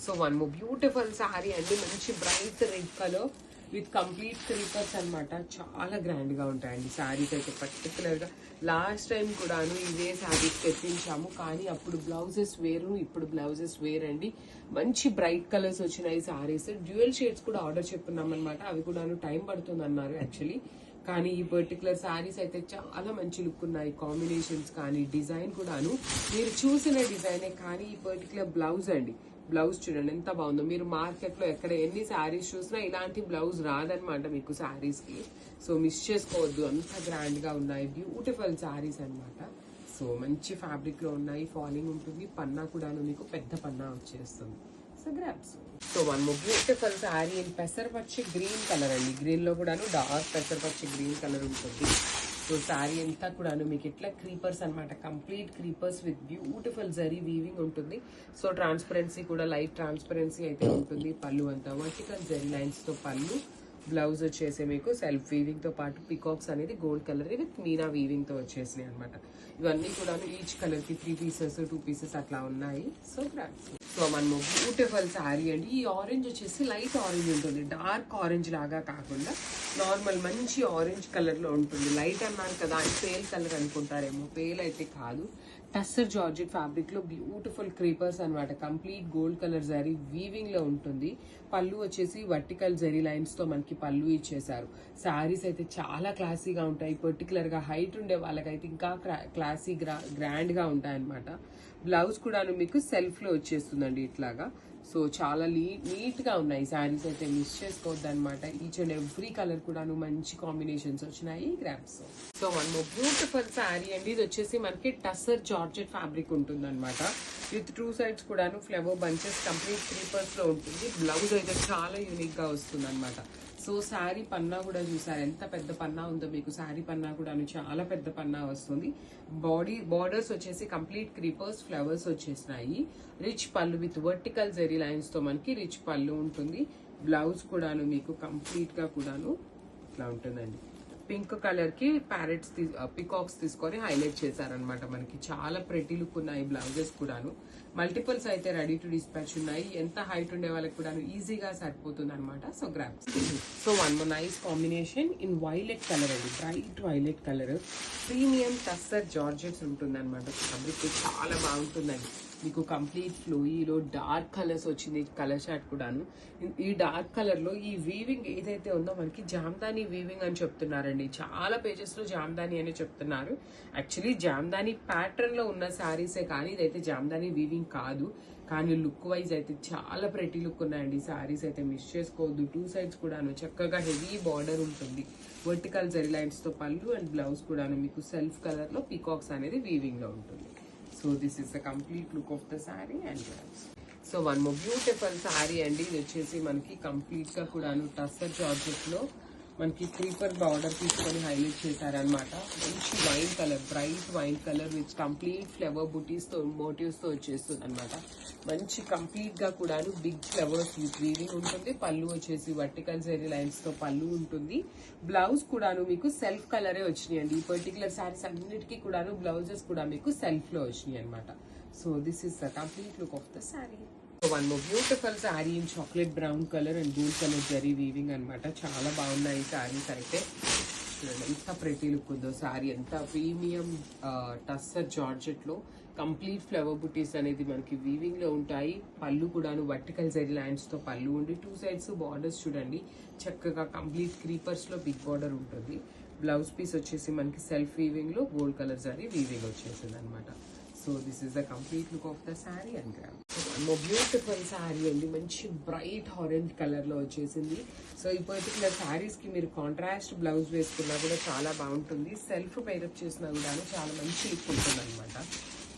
So one more beautiful sorry అండి, మంచి bright red colour with complete creepers అనమాట. చాలా గ్రాండ్ గా ఉంటాయండి సారీస్ అయితే. పర్టికులర్ గా లాస్ట్ టైం కూడాను ఇవే సారీస్ తెప్పించాము, కానీ అప్పుడు బ్లౌజెస్ వేరు, ఇప్పుడు బ్లౌజెస్ వేరండి. మంచి బ్రైట్ కలర్స్ వచ్చినాయి సారీస్. డ్యూయల్ షేడ్స్ కూడా ఆర్డర్ చెప్పున్నాం అనమాట, అవి కూడాను టైం పడుతుంది అన్నారు యాక్చువల్లీ. కానీ ఈ పర్టికులర్ సారీస్ అయితే చాలా మంచి లుక్ ఉన్నాయి. కాంబినేషన్స్ కానీ డిజైన్ కూడాను మీరు చూసిన డిజైనే, కానీ ఈ పర్టికులర్ బ్లౌజ్ అండి, బ్లౌజ్ చూడండి ఎంత బాగుందో. మీరు మార్కెట్ లో ఎక్కడ ఎన్ని శారీస్ చూసినా ఇలాంటి బ్లౌజ్ రాదనమాట మీకు శారీస్ కి. సో మిస్ చేసుకోవద్దు, అంత గ్రాండ్ గా ఉన్నాయి. బ్యూటిఫుల్ శారీస్ అనమాట. సో మంచి ఫ్యాబ్రిక్ లో ఉన్నాయి, ఫాలింగ్ ఉంటుంది. పన్నా కూడాను మీకు పెద్ద పన్నా వచ్చేస్తుంది. So grabs. So one more beautiful sari in పెసరపచ్చి గ్రీన్ కలర్ అండి. గ్రీన్ లో కూడాను డార్క్ పెసరపచ్చి గ్రీన్ కలర్ ఉంటుంది. సో శారీ అంతా కూడాను మీకు ఇట్లా క్రీపర్స్ అనమాట, complete creepers with beautiful zari weaving ఉంటుంది. సో ట్రాన్స్పరెన్సీ కూడా లైట్ ట్రాన్స్పరెన్సీ అయితే ఉంటుంది. పళ్ళు అంతా వర్టికల్ జరీ లైన్స్ తో పళ్ళు. బ్లౌజ్ వచ్చేసి మీకు సెల్ఫ్ వీవింగ్ తో పాటు పికాక్స్ అనేది gold colour with meena weaving తో వచ్చేసినాయి అనమాట. ఇవన్నీ కూడా ఈచ్ కలర్ కి 3 పీసెస్ 2 పీసెస్ అట్లా ఉన్నాయి. So grand. సో మన బ్యూటిఫుల్ శారీ అండి. ఈ ఆరెంజ్ వచ్చేసి లైట్ ఆరెంజ్ ఉంటుంది, డార్క్ ఆరెంజ్ లాగా కాకుండా నార్మల్ మంచి ఆరెంజ్ కలర్ లో ఉంటుంది. లైట్ అన్నారు కదా అని పేల్ కలర్ అనుకుంటారేమో, పేల్ అయితే కాదు. టస్సర్ జార్జెట్ ఫ్యాబ్రిక్ లో బ్యూటిఫుల్ క్రీపర్స్ అనమాట. Complete gold colour zari weaving లో ఉంటుంది. పళ్ళు వచ్చేసి వర్టికల్ జరీ లైన్స్ తో మనకి పళ్ళు ఇచ్చేసారు. శారీస్ అయితే చాలా క్లాసీగా ఉంటాయి. పర్టికులర్ గా హైట్ ఉండే వాళ్ళకైతే ఇంకా క్లాసీ గ్రాండ్ గా ఉంటాయి అనమాట. బ్లౌజ్ కూడాను మీకు సెల్ఫ్ లో వచ్చేస్తుందండి ఇట్లాగా. సో చాలా నీట్ గా ఉన్నాయి శారీస్ అయితే, మిస్ చేసుకోవద్దు అనమాట. ఈచ్ అండ్ ఎవ్రీ కలర్ కూడాను మంచి కాంబినేషన్స్ వచ్చినాయి. Grasp. So one more beautiful sari అండి. ఇది వచ్చేసి మనకి టస్సర్ జార్జెట్ ఫ్యాబ్రిక్ ఉంటుంది అనమాట. విత్ 2 సైడ్స్ కూడాను ఫ్లవర్ బంచెస్ కంప్లీట్ క్రీపర్స్ లో ఉంటుంది. బ్లౌజ్ అయితే చాలా యూనిక్ గా వస్తుంది అనమాట. సో శారీ పన్నా కూడా చూసారు ఎంత పెద్ద పన్నా ఉందో మీకు. శారీ పన్నా కూడా చాలా పెద్ద పన్నా వస్తుంది. బార్డర్స్ వచ్చేసి కంప్లీట్ క్రీపర్స్ ఫ్లవర్స్ వచ్చేసినాయి. రిచ్ పళ్ళు విత్ వర్టికల్ జెరీ లైన్స్ తో మనకి రిచ్ పళ్ళు ఉంటుంది. బ్లౌజ్ కూడాను మీకు కంప్లీట్ గా కూడాను ఇట్లా ఉంటుందండి. పింక్ కలర్ కి ప్యారెట్స్ పికాక్స్ తీసుకొని హైలైట్ చేశారనమాట. మనకి చాలా ప్రెటీ లుక్ ఉన్నాయి బ్లౌజెస్ కూడాను. మల్టిపుల్స్ అయితే రెడీ టు డిస్పాచ్ ఉన్నాయి. ఎంత హైట్ ఉండే వాళ్ళకి కూడా ఈజీగా సరిపోతుంది అనమాట. So grabs. So one more nice combination in violet colour అండి, bright violet colour. Premium tussar georgettes ఉంటుంది అనమాట. ఫ్యాబ్రిక్ చాలా బాగుంటుందండి. మీకు కంప్లీట్ ఫ్లోయిలో డార్క్ కలర్స్ వచ్చింది కలర్ షార్ట్ కూడాను. ఈ డార్క్ కలర్ లో ఈ వీవింగ్ ఏదైతే ఉందో మనకి జామ్దాని వీవింగ్ అని చెప్తున్నారండి. చాలా పేజెస్ లో జామ్దాని అని చెప్తున్నారు. యాక్చువల్లీ జామ్దాని ప్యాటర్న్ లో ఉన్న శారీసే, కానీ ఇదైతే జామ్దాని వీవింగ్ కాదు. కానీ లుక్ వైజ్ అయితే చాలా ప్రెటీ లుక్ ఉన్నాయండి శారీస్ అయితే, మిస్ చేసుకోవద్దు. 2 సైడ్స్ కూడాను చక్కగా హెవీ బార్డర్ ఉంటుంది. వర్టికల్ జెరీ లైన్స్ తో పళ్ళు అండ్ బ్లౌజ్ కూడాను మీకు సెల్ఫ్ కలర్ లో పీకాక్స్ అనేది వీవింగ్ లో ఉంటుంది. So this is the complete look of the sari and blouse. So one more beautiful sari అండి. ఇది వచ్చేసి మనకి కంప్లీట్ గా కూడాను టస్సర్ జార్జెట్ లో మనకి క్రీపర్ బార్డర్ తీసుకొని హైలైట్ చేశారనమాట. మంచి wine colour, bright wine colour with complete flower బుటీస్ తో మోటివ్స్ తో వచ్చేస్తుంది అనమాట. మంచి కంప్లీట్ గా కూడాను బిగ్ ఫ్లవర్స్ విత్ వీవింగ్ ఉంటుంది. పళ్ళు వచ్చేసి వర్టికల్ జెరీ లైన్స్ తో పళ్ళు ఉంటుంది. బ్లౌజ్ కూడాను మీకు సెల్ఫ్ కలరే వచ్చినాయండి. ఈ పర్టికులర్ శారీస్ అన్నిటికీ కూడాను బ్లౌజెస్ కూడా మీకు సెల్ఫ్ లో వచ్చినాయి అనమాట. So this is the complete look of the sari. One more beautiful sari in chocolate brown colour and gold colour zari weaving అనమాట. చాలా బాగున్నాయి శారీస్ అయితే. ఎంత ప్రెటీ లుక్ ఉందో శారీ. ఎంత ప్రీమియం టస్సర్ జార్జెట్ లో కంప్లీట్ ఫ్లవర్ బుటీస్ అనేది మనకి వీవింగ్ లో ఉంటాయి. పళ్ళు కూడాను వర్టికల్ జెరీ లైన్స్ తో పళ్ళు ఉండి 2 సైడ్స్ బార్డర్స్ చూడండి చక్కగా కంప్లీట్ క్రీపర్స్ లో బిగ్ బార్డర్ ఉంటుంది. బ్లౌజ్ పీస్ వచ్చేసి మనకి సెల్ఫ్ వీవింగ్ లో గోల్డ్ కలర్ జరీ వీవింగ్ వచ్చేసింది అనమాట. So this is the complete look of the sari and gram. Beautiful sari అండి, మంచి బ్రైట్ ఆరెంజ్ కలర్ లో వచ్చేసింది. సో ఈ పర్టికులర్ శారీస్ కి మీరు కాంట్రాస్ట్ బ్లౌజ్ వేసుకున్నా కూడా చాలా బాగుంటుంది. సెల్ఫ్ పేరప్ చేసినా కూడా చాలా మంచి లుక్ ఉంటుంది అనమాట.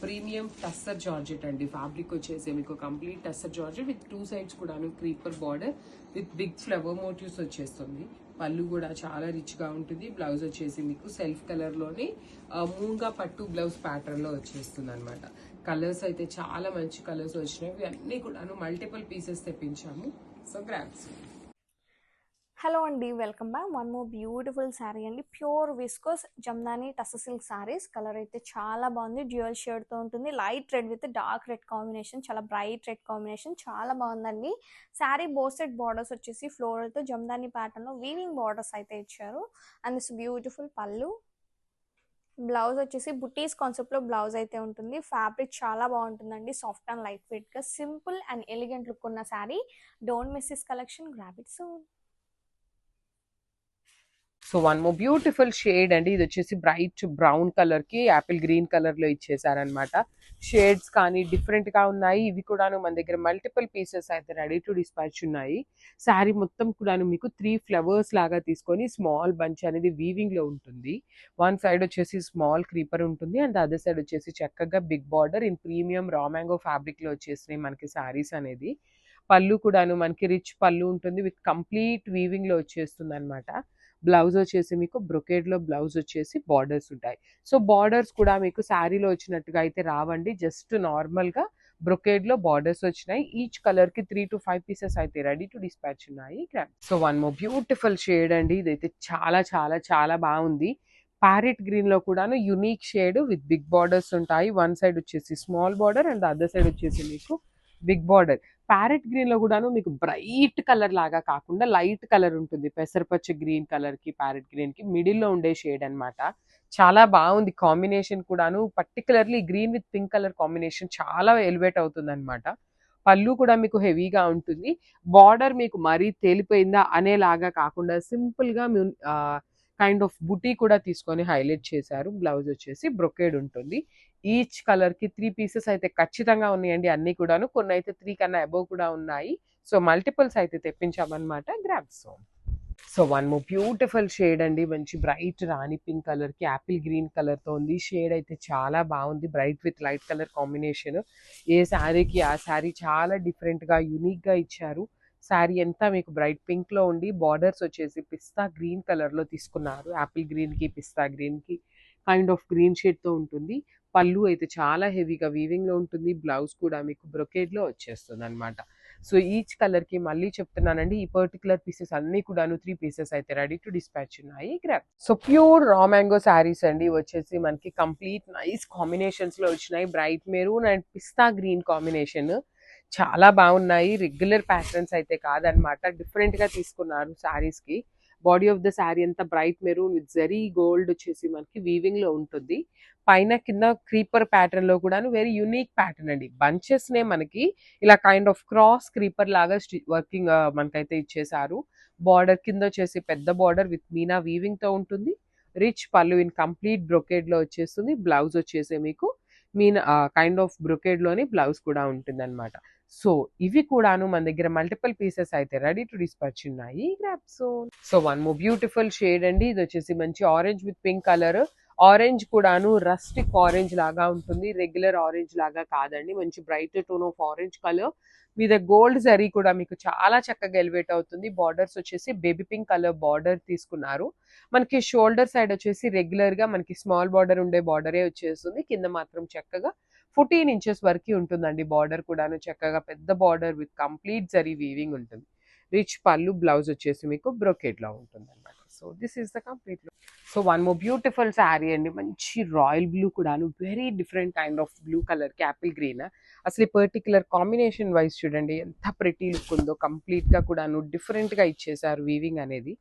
ప్రీమియం టస్సర్ జార్జెట్ అండి. ఫ్యాబ్రిక్ వచ్చేసి మీకు complete tussar georgette with 2 sides కూడాను creeper border with big flower motifs వచ్చేస్తుంది. పళ్ళు కూడా చాలా రిచ్ గా ఉంటుంది. బ్లౌజ్ వచ్చేసి మీకు సెల్ఫ్ కలర్ లోని మూంగా పట్టు బ్లౌజ్ ప్యాటర్న్ లో వచ్చేస్తుంది అనమాట. కలర్స్ అయితే చాలా మంచి కలర్స్ వచ్చినాయి. అన్ని కూడాను మల్టిపుల్ పీసెస్ తెప్పించాము. So grabs. హలో అండి, welcome back. One more beautiful sari అండి. Pure viscose jamdani tussar silk saris. Colour అయితే చాలా బాగుంది. డ్యూయల్ షేడ్తో ఉంటుంది. Light red with dark red combination, చాలా బ్రైట్ రెడ్ కాంబినేషన్, చాలా బాగుందండి. శారీ బోసెడ్ బార్డర్స్ వచ్చేసి ఫ్లోరల్తో జమ్దాని ప్యాటర్న్లో వీవింగ్ బార్డర్స్ అయితే ఇచ్చారు. And this beautiful pallu. Blouse వచ్చేసి బుటీస్ కాన్సెప్ట్లో బ్లౌజ్ అయితే ఉంటుంది. ఫ్యాబ్రిక్ చాలా బాగుంటుందండి, సాఫ్ట్ అండ్ లైట్ వెయిట్గా. సింపుల్ అండ్ ఎలిగెంట్ లుక్ ఉన్న sari. Don't miss this collection, grab it soon. So one more beautiful shade అండి. ఇది వచ్చేసి బ్రైట్ బ్రౌన్ కలర్ కి యాపిల్ గ్రీన్ కలర్ లో ఇచ్చేసారనమాట. షేడ్స్ కానీ డిఫరెంట్ గా ఉన్నాయి. ఇవి కూడాను మన దగ్గర మల్టిపుల్ పీసెస్ అయితే రెడీ టు డిస్పాచ్ ఉన్నాయి. శారీ మొత్తం కూడాను మీకు 3 ఫ్లవర్స్ లాగా తీసుకొని స్మాల్ బంచ్ అనేది వీవింగ్ లో ఉంటుంది. వన్ సైడ్ వచ్చేసి స్మాల్ క్రీపర్ ఉంటుంది అండ్ అదర్ సైడ్ వచ్చేసి చక్కగా big border in premium raw mango fabric లో వచ్చేసినాయి మనకి శారీస్ అనేది. పళ్ళు కూడాను మనకి రిచ్ పళ్ళు ఉంటుంది విత్ కంప్లీట్ వీవింగ్ లో వచ్చేస్తుంది అనమాట. బ్లౌజ్ వచ్చేసి మీకు బ్రొకేడ్ లో బ్లౌజ్ వచ్చేసి బార్డర్స్ ఉంటాయి. సో బార్డర్స్ కూడా మీకు శారీలో వచ్చినట్టుగా అయితే రావండి, జస్ట్ నార్మల్ గా బ్రొకేడ్ లో బార్డర్స్ వచ్చినాయి. ఈచ్ కలర్ కి 3 to 5 పీసెస్ అయితే రెడీ టు డిస్పాచ్ ఉన్నాయి. So one more beautiful shade అండి. ఇదైతే చాలా చాలా చాలా బాగుంది. ప్యారెట్ గ్రీన్ లో కూడాను unique shade with big borders ఉంటాయి. వన్ సైడ్ వచ్చేసి small border and other side వచ్చేసి మీకు బిగ్ బార్డర్. ప్యారెట్ గ్రీన్ లో కూడాను మీకు బ్రైట్ కలర్ లాగా కాకుండా లైట్ కలర్ ఉంటుంది. పెసరపచ్చ గ్రీన్ కలర్ కి ప్యారెట్ గ్రీన్ కి మిడిల్ లో ఉండే షేడ్ అన్నమాట. చాలా బాగుంది కాంబినేషన్ కూడాను. Particularly green with pink colour combination చాలా ఎలివేట్ అవుతుంది అనమాట. పళ్ళు కూడా మీకు హెవీగా ఉంటుంది. బార్డర్ మీకు మరీ తేలిపోయిందా అనేలాగా కాకుండా సింపుల్ గా కైండ్ ఆఫ్ బుటీ కూడా తీసుకొని హైలైట్ చేశారు. బ్లౌజ్ వచ్చేసి బ్రొకేడ్ ఉంటుంది. ఈచ్ కలర్ కి 3 పీసెస్ అయితే ఖచ్చితంగా ఉన్నాయండి. అన్ని కూడాను, కొన్ని అయితే 3 కన్నా అబోవ్ కూడా ఉన్నాయి. సో మల్టిపుల్స్ అయితే తెప్పించామన్నమాట. Grabs. So one more beautiful shade అండి. మంచి బ్రైట్ రాణి పింక్ కలర్ కి యాపిల్ గ్రీన్ కలర్ తో ఉంది. షేడ్ అయితే చాలా బాగుంది. Bright with light colour combination. ఏ శారీకి ఆ శారీ చాలా డిఫరెంట్ గా యూనిక్ గా ఇచ్చారు. శారీ అంతా మీకు బ్రైట్ పింక్ లో ఉండి బార్డర్స్ వచ్చేసి పిస్తా గ్రీన్ కలర్ లో తీసుకున్నారు. యాపిల్ గ్రీన్ కి పిస్తా గ్రీన్ కి కైండ్ ఆఫ్ గ్రీన్ షేడ్ తో ఉంటుంది. పళ్ళు అయితే చాలా హెవీగా వీవింగ్ లో ఉంటుంది. బ్లౌజ్ కూడా మీకు బ్రొకేడ్ లో వచ్చేస్తుంది అనమాట. సో ఈచ్ కలర్ కి మళ్ళీ చెప్తున్నానండి, ఈ పర్టికులర్ పీసెస్ అన్ని కూడాను 3 పీసెస్ అయితే రెడీ టు డిస్పాచ్ ఉన్నాయి. Grab. So pure raw mango saris అండి. వచ్చేసి మనకి కంప్లీట్ నైస్ కాంబినేషన్స్ లో వచ్చినాయి. Bright maroon and pista green combination చాలా బాగున్నాయి. రెగ్యులర్ ప్యాటర్న్స్ అయితే కాదనమాట, డిఫరెంట్ గా తీసుకున్నారు శారీస్ కి. బాడీ ఆఫ్ ద శారీ అంతా bright maroon with zari gold వచ్చేసి మనకి వీవింగ్ లో ఉంటుంది. పైన కింద క్రీపర్ ప్యాటర్న్ లో కూడా వెరీ యూనిక్ ప్యాటర్న్ అండి. బంచెస్ నే మనకి ఇలా కైండ్ ఆఫ్ క్రాస్ క్రీపర్ లాగా వర్కింగ్ మనకైతే ఇచ్చేసారు. బార్డర్ కింద వచ్చేసి పెద్ద బార్డర్ విత్ మీనా వీవింగ్ తో ఉంటుంది. రిచ్ పళ్ళు ఇన్ కంప్లీట్ బ్రొకేడ్ లో వచ్చేస్తుంది. బ్లౌజ్ వచ్చేసి మీకు మీనా కైండ్ ఆఫ్ బ్రొకేడ్ లోని బ్లౌజ్ కూడా ఉంటుంది అనమాట. సో ఇవి కూడాను మన దగ్గర మల్టిపుల్ పీసెస్ అయితే రెడీ టు డిస్పాచ్ ఉన్నాయి. గ్రాబ్ సోన్. So one more beautiful shade అండి. ఇది వచ్చేసి మంచి orange with pink colour. Orange కూడాను రస్టిక్ ఆరెంజ్ లాగా ఉంటుంది, రెగ్యులర్ ఆరెంజ్ లాగా కాదండి. మంచి bright tone of orange colour మీద గోల్డ్ జరీ కూడా మీకు చాలా చక్కగా ఎలివేట్ అవుతుంది. బార్డర్స్ వచ్చేసి బేబీ పింక్ కలర్ బార్డర్ తీసుకున్నారు. మనకి షోల్డర్ సైడ్ వచ్చేసి రెగ్యులర్ గా మనకి స్మాల్ బార్డర్ ఉండే బార్డరే వచ్చేస్తుంది. కింద మాత్రం చక్కగా 14 ఇంచెస్ వరకు ఉంటుందండి. బార్డర్ కూడాను చక్కగా పెద్ద border with complete zari weaving ఉంటుంది. రిచ్ పళ్ళు, బ్లౌజ్ వచ్చేసి మీకు బ్రొకేట్ లో ఉంటుంది అనమాట. So this is the complete look. So one more beautiful sari అండి. మంచి రాయల్ బ్లూ కూడాను, very different kind of blue colour కి యాపిల్ గ్రీన్. అసలు ఈ పర్టికులర్ కాంబినేషన్ వైజ్ చూడండి ఎంత ప్రెటీ లుక్ ఉందో. కంప్లీట్ గా కూడాను డిఫరెంట్ గా ఇచ్చేసారు వీవింగ్ అనేది.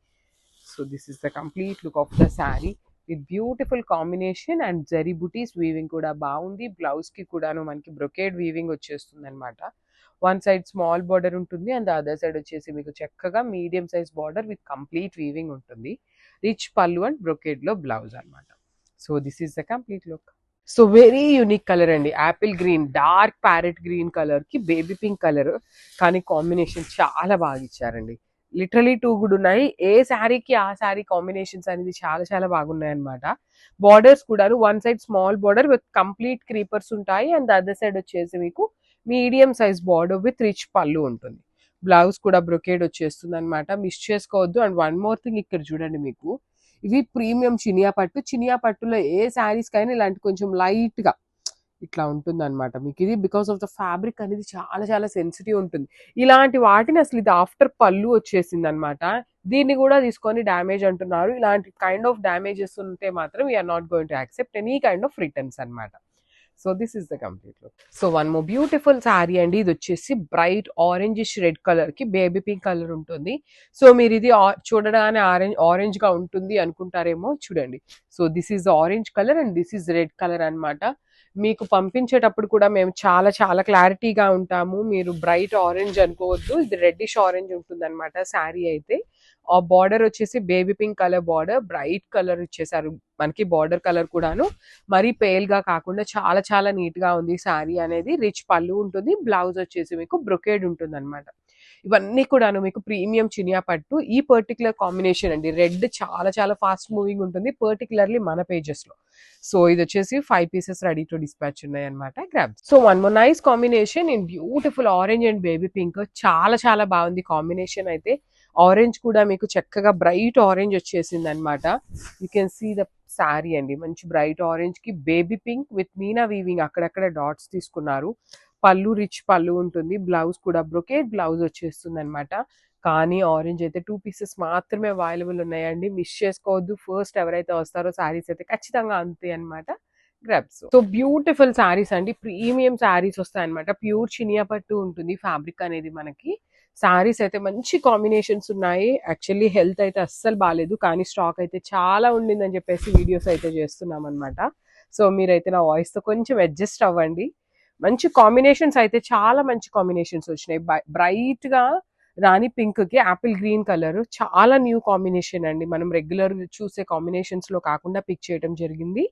So this is the complete look of the sari with beautiful combination and zari buttis weaving కూడా బాగుంది. బ్లౌజ్ కి కూడాను మనకి బ్రొకేడ్ వీవింగ్ వచ్చేస్తుంది అనమాట. వన్ సైడ్ స్మాల్ బార్డర్ ఉంటుంది అండ్ అదర్ సైడ్ వచ్చేసి మీకు చక్కగా medium size border with complete weaving ఉంటుంది. రిచ్ పళ్ళు అండ్ బ్రొకేడ్ లో బ్లౌజ్ అనమాట. So this is the complete look. So very unique colour అండి. Apple green, dark parrot green colour కి baby pink colour, కానీ combination చాలా బాగా ఇచ్చారండి. లిటరలీ 2 కూడా ఉన్నాయి. ఏ శారీకి ఆ శారీ కాంబినేషన్స్ అనేది చాలా చాలా బాగున్నాయి అనమాట. బార్డర్స్ కూడా one side small border with complete creepers ఉంటాయి అండ్ అదర్ సైడ్ వచ్చేసి మీకు medium size border with rich పళ్ళు ఉంటుంది. బ్లౌజ్ కూడా బ్రొకేడ్ వచ్చేస్తుంది అనమాట. మిస్ చేసుకోవద్దు. అండ్ వన్ మోర్ థింగ్, ఇక్కడ చూడండి, మీకు ఇవి ప్రీమియం చినియా పట్టు. చినియా పట్టులో ఏ శారీస్ కైనా ఇలాంటి కొంచెం లైట్ గా ఇట్లా ఉంటుందన్నమాట మీకు ఇది. బికాస్ ఆఫ్ ద ఫ్యాబ్రిక్ అనేది చాలా చాలా సెన్సిటివ్ ఉంటుంది. ఇలాంటి వాటిని అసలు ఇది ఆఫ్టర్ పళ్ళు వచ్చేసింది అనమాట. దీన్ని కూడా తీసుకొని డ్యామేజ్ అంటున్నారు. ఇలాంటి కైండ్ ఆఫ్ డ్యామేజెస్ ఉంటే మాత్రం we're not going to accept any kind of returns అనమాట. So this is the complete look. So one more beautiful sari అండి. ఇది వచ్చేసి బ్రైట్ ఆరెంజిష్ రెడ్ కలర్ కి బేబీ పింక్ కలర్ ఉంటుంది. సో మీరు ఇది చూడగానే ఆరెంజ్ గా ఉంటుంది అనుకుంటారేమో, చూడండి. So this is orange colour and this is red colour అనమాట. మీకు పంపించేటప్పుడు కూడా మేము చాలా చాలా క్లారిటీగా ఉంటాము. మీరు బ్రైట్ ఆరెంజ్ అనుకోవద్దు, ఇది రెడ్డిష్ ఆరెంజ్ ఉంటుంది అనమాట శారీ అయితే. ఆ బార్డర్ వచ్చేసి baby pink colour border, bright colour ఇచ్చేసారు మనకి. బార్డర్ కలర్ కూడాను మరీ పేల్ గా కాకుండా చాలా చాలా నీట్ గా ఉంది శారీ అనేది. రిచ్ పళ్ళు ఉంటుంది. బ్లౌజ్ వచ్చేసి మీకు బ్రొకేడ్ ఉంటుంది అనమాట. ఇవన్నీ కూడాను మీకు ప్రీమియం చినియా పట్టు. ఈ పర్టికులర్ కాంబినేషన్ అండి, రెడ్ చాలా చాలా ఫాస్ట్ మూవింగ్ ఉంటుంది, పర్టికులర్లీ మన పేజెస్ లో. సో ఇది వచ్చేసి 5 పీసెస్ రెడీ టు డిస్పాచ్ ఉన్నాయి అనమాట. Grab. So one more nice combination in beautiful orange and baby pink. చాలా చాలా బాగుంది కాంబినేషన్ అయితే. ఆరెంజ్ కూడా మీకు చక్కగా బ్రైట్ ఆరెంజ్ వచ్చేసింది అనమాట. You can see the sari అండి, మంచి బ్రైట్ ఆరెంజ్ కి baby pink with meena weaving, అక్కడక్కడ డాట్స్ తీసుకున్నారు. పళ్ళు రిచ్ పళ్ళు ఉంటుంది. బ్లౌజ్ కూడా బ్రొకేడ్ బ్లౌజ్ వచ్చేస్తుంది అనమాట. కానీ ఆరెంజ్ అయితే 2 పీసెస్ మాత్రమే అవైలబుల్ ఉన్నాయండి, మిస్ చేసుకోవద్దు. ఫస్ట్ ఎవరైతే వస్తారో శారీస్ అయితే ఖచ్చితంగా అంతే అనమాట. గ్రాబ్స్. సో బ్యూటిఫుల్ శారీస్ అండి, ప్రీమియం శారీస్ వస్తాయి అనమాట. ప్యూర్ చినియా పట్టు ఉంటుంది ఫ్యాబ్రిక్ అనేది మనకి. శారీస్ అయితే మంచి కాంబినేషన్స్ ఉన్నాయి. యాక్చువల్లీ హెల్త్ అయితే అస్సలు బాగాలేదు, కానీ స్టాక్ అయితే చాలా ఉండిందని చెప్పేసి వీడియోస్ అయితే చేస్తున్నాం అనమాట. సో మీరైతే నా వాయిస్ తో కొంచెం అడ్జస్ట్ అవ్వండి. మంచి కాంబినేషన్స్ అయితే చాలా మంచి కాంబినేషన్స్ వచ్చినాయి. బ్రైట్ గా రాణి పింక్ కి యాపిల్ గ్రీన్ కలర్ చాలా న్యూ కాంబినేషన్ అండి. మనం రెగ్యులర్ చూసే కాంబినేషన్స్ లో కాకుండా పిక్ చేయడం జరిగింది.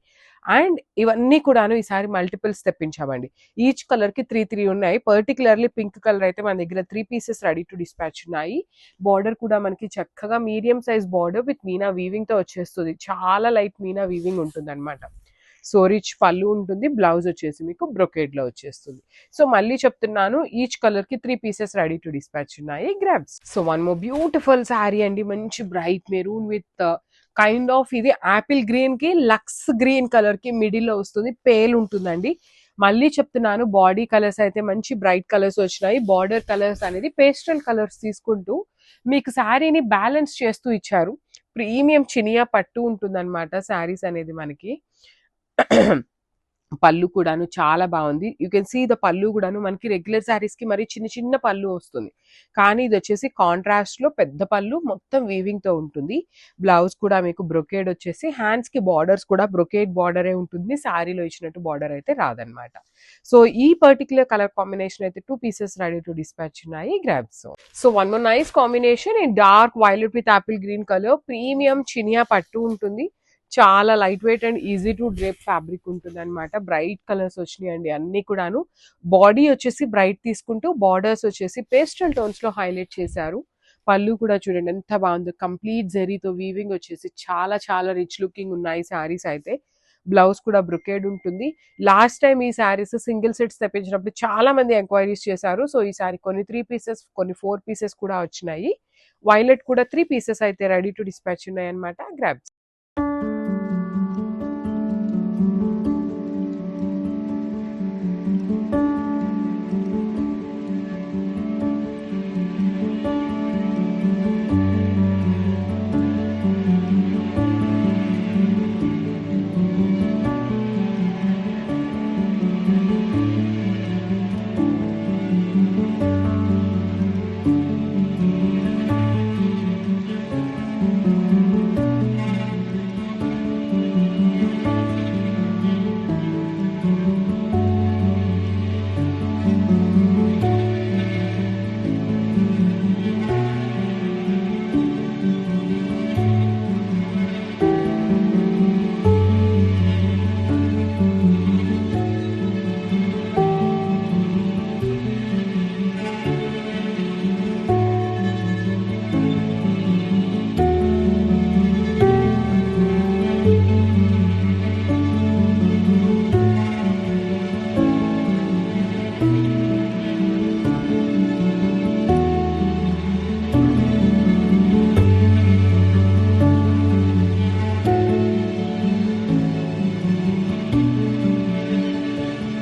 అండ్ ఇవన్నీ కూడాను ఈసారి మల్టిపుల్స్ తెప్పించామండి. ఈచ్ కలర్ కి 3 ఉన్నాయి. పర్టికులర్లీ పింక్ కలర్ అయితే మన దగ్గర 3 పీసెస్ రెడీ టు డిస్పాచ్ ఉన్నాయి. బార్డర్ కూడా మనకి చక్కగా medium size border with meena weaving తో వచ్చేస్తుంది. చాలా లైట్ మీనా వీవింగ్ ఉంటుంది అనమాట. సో రిచ్ పళ్ళు ఉంటుంది. బ్లౌజ్ వచ్చేసి మీకు బ్రొకేడ్ లో వచ్చేస్తుంది. సో మళ్ళీ చెప్తున్నాను, ఈచ్ కలర్ కి 3 పీసెస్ రెడీ టు డిస్పాచ్ ఉన్నాయి. Grabs. So one more beautiful sari అండి, మంచి bright maroon with kind of ఇది యాపిల్ గ్రీన్ కి లక్స్ గ్రీన్ కలర్ కి మిడిల్ లో వస్తుంది. పేల్ ఉంటుందండి. మళ్ళీ చెప్తున్నాను, బాడీ కలర్స్ అయితే మంచి బ్రైట్ కలర్స్ వచ్చినాయి. బార్డర్ కలర్స్ అనేది పేస్టల్ కలర్స్ తీసుకుంటూ మీకు శారీని బ్యాలెన్స్ చేస్తూ ఇచ్చారు. ప్రీమియం చినియా పట్టు ఉంటుంది అనమాట శారీస్ అనేది మనకి. పళ్ళు కూడాను చాలా బాగుంది. యూ కెన్ సీ ద పళ్ళు కూడాను మనకి రెగ్యులర్ శారీస్ కి మరి చిన్న చిన్న పళ్ళు వస్తుంది, కానీ ఇది వచ్చేసి కాంట్రాస్ట్ లో పెద్ద పళ్ళు మొత్తం వీవింగ్ తో ఉంటుంది. బ్లౌజ్ కూడా మీకు బ్రొకేడ్ వచ్చేసి, హ్యాండ్స్ కి బార్డర్స్ కూడా బ్రొకేడ్ బార్డరే ఉంటుంది. శారీలో ఇచ్చినట్టు బార్డర్ అయితే రాదనమాట. సో ఈ పర్టికులర్ కలర్ కాంబినేషన్ అయితే 2 పీసెస్ రెడీ టు డిస్పాచ్ ఉన్నాయి. Grabs. So one more nice combination in dark violet with Apple green colour. Premium Chiniya పట్టు ఉంటుంది. చాలా light weight and easy to drape fabric ఉంటుంది అనమాట. బ్రైట్ కలర్స్ వచ్చినాయండి అన్ని కూడాను. బాడీ వచ్చేసి బ్రైట్ తీసుకుంటూ బార్డర్స్ వచ్చేసి పేస్టల్ టోన్స్ లో హైలైట్ చేశారు. పళ్ళు కూడా చూడండి ఎంత బాగుందో, కంప్లీట్ జరీతో వీవింగ్ వచ్చేసి చాలా చాలా రిచ్ లుకింగ్ ఉన్నాయి శారీస్ అయితే. బ్లౌజ్ కూడా బ్రొకేడ్ ఉంటుంది. లాస్ట్ టైం ఈ శారీస్ సింగిల్ సెట్స్ తెప్పించినప్పుడు చాలా మంది ఎంక్వైరీస్ చేశారు. సో ఈ సారీ కొన్ని 3 పీసెస్ కొన్ని 4 పీసెస్ కూడా వచ్చినాయి. వైలెట్ కూడా 3 పీసెస్ అయితే రెడీ టు డిస్పాచ్ ఉన్నాయి అనమాట. గ్రాబ్స్.